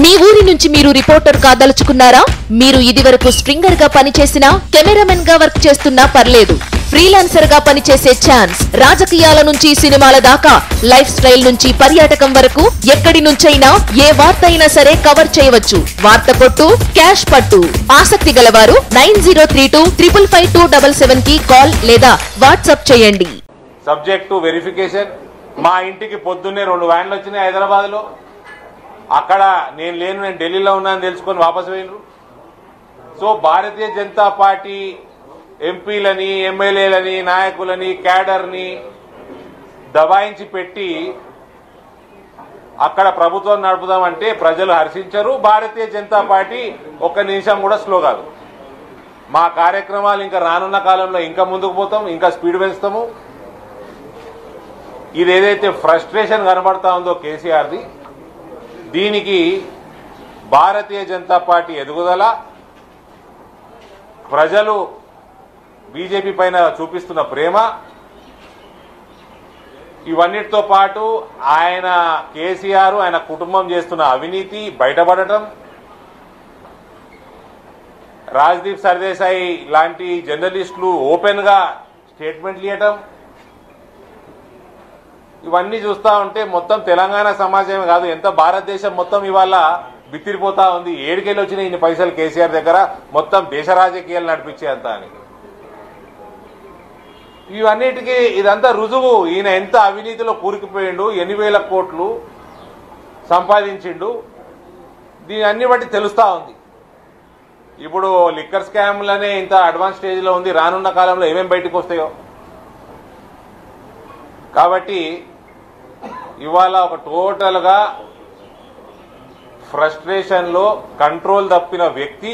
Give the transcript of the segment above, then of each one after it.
మీ ఊరి నుంచి మీరు రిపోర్టర్ కాదలుచుకున్నారా? మీరు ఇదివరకు స్ట్రింగర్ గా పనిచేసినా, కెమెరామెన్ గా వర్క్ చేస్తున్నా పర్లేదు. ఫ్రీలాన్సర్ గా పనిచేసే ఛాన్స్. రాజకీయాల నుంచి సినిమాల దాకా, లైఫ్ స్టైల్ నుంచి పర్యాటకం వరకు ఎక్కడి నుంచైనా ఏ వార్త అయినా సరే కవర్ చేయవచ్చు. వార్త కొట్టు, క్యాష్ పట్టు. ఆసక్తి గలవారు 9032555277 కి కాల్ లేదా వాట్సాప్ చేయండి. Subject to verification. మా ఇంటికి పొద్దున్నే 2 వ్యాన్లు వచ్చినాయి హైదరాబాద్ లో. అక్కడ నేను లేను, నేను ఢిల్లీలో ఉన్నానని తెలుసుకొని వాపసు పోయినరు. సో భారతీయ జనతా పార్టీ ఎంపీలని, ఎమ్మెల్యేలని, నాయకులని, క్యాడర్ని దబాయించి పెట్టి అక్కడ ప్రభుత్వం నడుపుదామంటే ప్రజలు హర్షించరు. భారతీయ జనతా పార్టీ ఒక్క నిమిషం కూడా స్లో కాదు. మా కార్యక్రమాలు ఇంకా రానున్న కాలంలో ఇంకా ముందుకు పోతాం, ఇంకా స్పీడ్ పెంచుతాము. ఇది ఏదైతే ఫ్రస్ట్రేషన్ కనబడతా ఉందో కేసీఆర్ది, దీనికి భారతీయ జనతా పార్టీ ఎదుగుదల, ప్రజలు బీజేపీ పైన చూపిస్తున్న ప్రేమ, ఇవన్నిటితో పాటు ఆయన కేసీఆర్ ఆయన కుటుంబం చేస్తున్న అవినీతి బయటపడటం, రాజ్దీప్ సర్దేశాయి లాంటి జర్నలిస్టులు ఓపెన్ గా స్టేట్మెంట్లు ఇవ్వటం, ఇవన్నీ చూస్తా ఉంటే మొత్తం తెలంగాణ సమాజమే కాదు, ఎంత భారతదేశం మొత్తం ఇవాళ బిత్తిరిపోతా ఉంది. ఏడుకెళ్ళి వచ్చిన ఇన్ని పైసలు కేసీఆర్ దగ్గర, మొత్తం దేశ రాజకీయాలు నడిపించేంత అని. ఇవన్నిటికీ ఇదంతా రుజువు. ఈయన ఎంత అవినీతిలో కూరుకుపోయిండు, 8,000 కోట్లు సంపాదించిండు, దీని అన్ని బట్టి తెలుస్తా ఉంది. ఇప్పుడు లిక్కర్ స్కామ్లనే ఇంత అడ్వాన్స్ స్టేజ్ లో ఉంది, రానున్న కాలంలో ఏమేమి బయటకు వస్తాయో. కాబట్టి ఇవాళ ఒక టోటల్ గా ఫ్రస్ట్రేషన్ లో కంట్రోల్ తప్పిన వ్యక్తి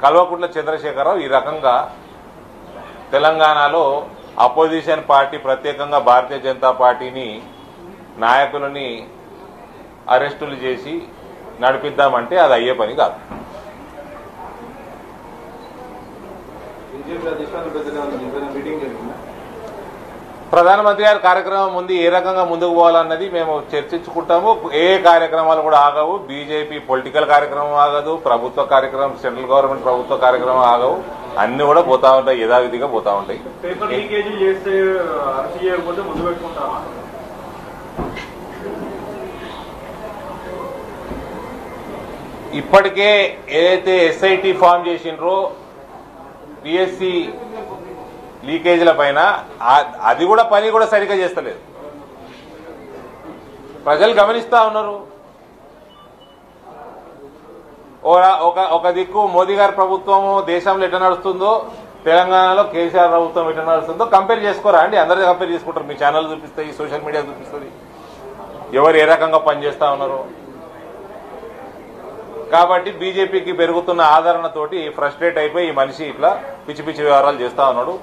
కల్వకుంట్ల చంద్రశేఖరరావు. ఈ రకంగా తెలంగాణలో అపోజిషన్ పార్టీ, ప్రత్యేకంగా భారతీయ జనతా పార్టీని నాయకులని అరెస్టులు చేసి నడిపిద్దామంటే అది అయ్యే పని కాదు. ప్రధానమంత్రి గారి కార్యక్రమం ఉంది, ఏ రకంగా ముందుకు పోవాలన్నది మేము చర్చించుకుంటాము. ఏ కార్యక్రమాలు కూడా ఆగవు. బీజేపీ పొలిటికల్ కార్యక్రమం ఆగదు, ప్రభుత్వ కార్యక్రమం, సెంట్రల్ గవర్నమెంట్ ప్రభుత్వ కార్యక్రమం ఆగవు. అన్ని కూడా పోతా ఉంటాయి, యథావిధిగా పోతా ఉంటాయి. ఇప్పటికే ఏదైతే ఎస్ఐటి ఫామ్ చేసిండ్రో పిఎస్సి లీకేజీల పైన, అది కూడా పని కూడా సరిగ్గా చేస్తలేదు. ప్రజలు గమనిస్తా ఉన్నారు. ఒక దిక్కు మోదీ గారి ప్రభుత్వం దేశంలో ఎట్లా నడుస్తుందో, తెలంగాణలో కేసీఆర్ ప్రభుత్వం ఎట్లా నడుస్తుందో కంపేర్ చేసుకోరా అండి? అందరూ కంపేర్ చేసుకుంటారు. మీ ఛానల్ చూపిస్తాయి, సోషల్ మీడియా చూపిస్తుంది ఎవరు ఏ రకంగా పనిచేస్తా ఉన్నారు. కాబట్టి బీజేపీకి పెరుగుతున్న ఆదరణతోటి ఫ్రస్ట్రేట్ అయిపోయి ఈ మనిషి ఇట్లా పిచ్చి పిచ్చి వ్యవహారాలు చేస్తా ఉన్నాడు.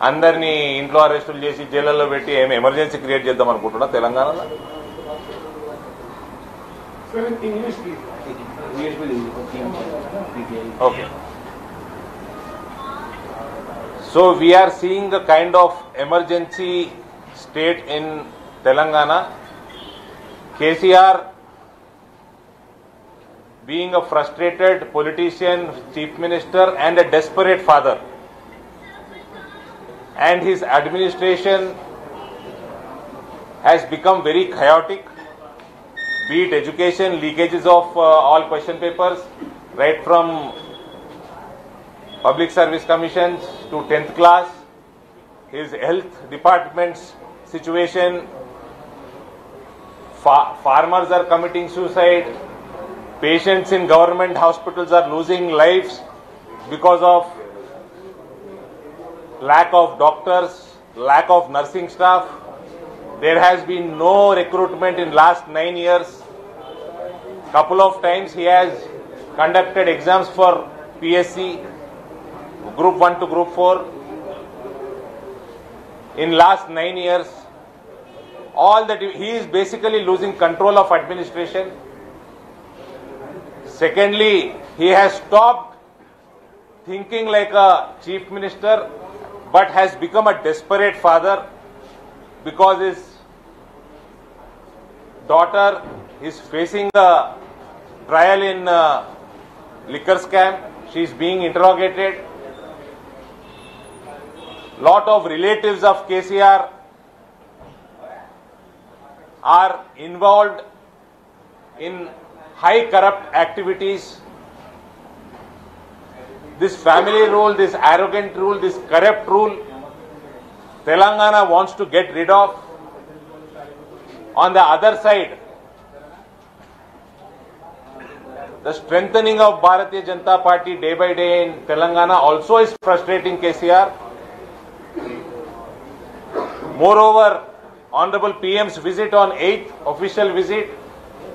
అందరినీ ఇంట్లో అరెస్టులు చేసి జైళ్లలో పెట్టి ఏమి ఎమర్జెన్సీ క్రియేట్ చేద్దాం అనుకుంటున్నా తెలంగాణలో. Okay. So we are seeing a kind of emergency state in Telangana. KCR being a frustrated politician, chief minister and a desperate father, and his administration has become very chaotic. Be it education, leakages of all question papers, right from public service commissions to 10th class, his health department's situation, farmers are committing suicide, patients in government hospitals are losing lives because of lack of doctors, lack of nursing staff. There has been no recruitment in last 9 years. Couple of times he has conducted exams for PSC, Group 1 to Group 4. In last 9 years, all that he is basically losing control of administration. Secondly, he has stopped thinking like a chief minister, but has become a desperate father because his daughter is facing a trial in liquor scam. She is being interrogated. Lot of relatives of KCR are involved in high corrupt activities. This family rule, this arrogant rule, this corrupt rule, Telangana wants to get rid of. On the other side, the strengthening of Bharatiya Janata Party day by day in Telangana also is frustrating KCR. Moreover, Honorable PM's visit on 8th official visit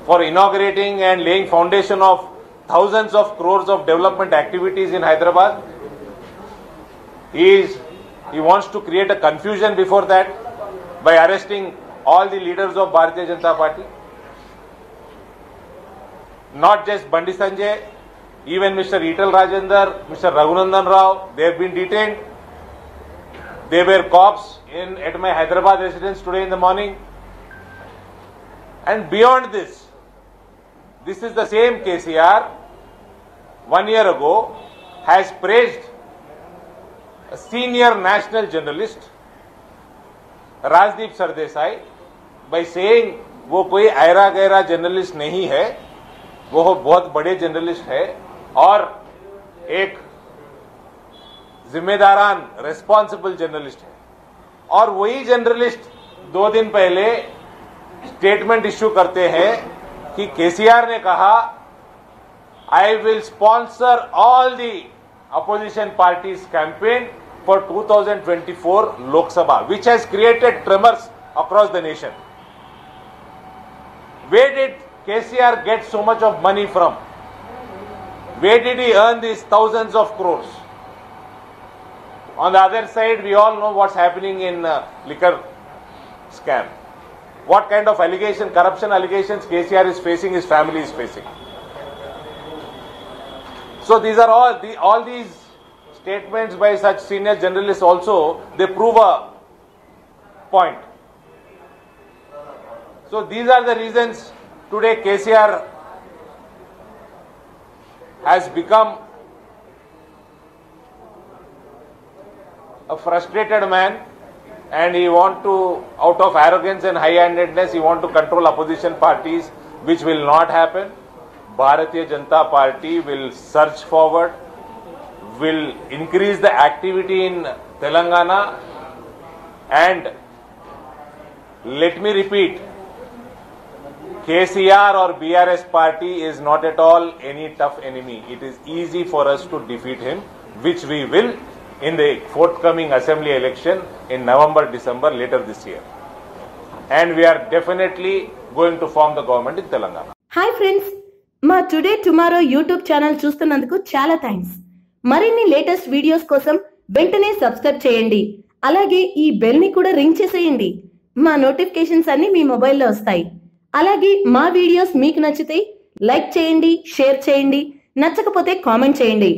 for inaugurating and laying foundation of thousands of crores of development activities in Hyderabad. He wants to create a confusion before that by arresting all the leaders of Bharatiya Janata Party. Not just Bandi Sanjay, even Mr. Etal Rajender, Mr. Raghunandan Rao, they have been detained. They were cops at my Hyderabad residence today in the morning. And beyond this is the same KCR 1 year ago has praised a senior national journalist, Rajdeep Sardesai, by saying वो कोई ऐरा गैरा journalist नहीं है, वो बहुत बड़े journalist है और एक जिम्मेदारान रेस्पॉन्सिबल जर्नलिस्ट है. और वही जर्नलिस्ट 2 दिन पहले स्टेटमेंट इश्यू करते हैं कि केसीआर ने कहा I will sponsor all the opposition parties campaign for 2024 Lok Sabha, which has created tremors across the nation. Where did KCR get so much of money from? Where did he earn these thousands of crores? On the other side, we all know what's happening in liquor scam. What kind of allegation, corruption allegations KCR is facing, his family is facing. So these are all these statements by such senior journalists also, they prove a point. So these are the reasons today KCR has become a frustrated man and he want to, out of arrogance and high-handedness, he want to control opposition parties, which will not happen. Bharatiya Janata Party will surge forward, will increase the activity in Telangana, and let me repeat, KCR or BRS party is not at all any tough enemy. It is easy for us to defeat him, which we will in the forthcoming assembly election in November, December later this year. And we are definitely going to form the government in Telangana. Hi friends, మా today tomorrow YouTube channel చూస్తున్నందుకు చాలా thanks. మరిన్ని latest videos కోసం వెంటనే subscribe చేయండి. అలాగే ఈ bell ని కూడా రింగ్ చేసేయండి. మా నోటిఫికేషన్స్ అన్ని మీ మొబైల్లో వస్తాయి. అలాగే మా వీడియోస్ మీకు నచ్చితే లైక్ చేయండి, షేర్ చేయండి, నచ్చకపోతే కామెంట్ చేయండి.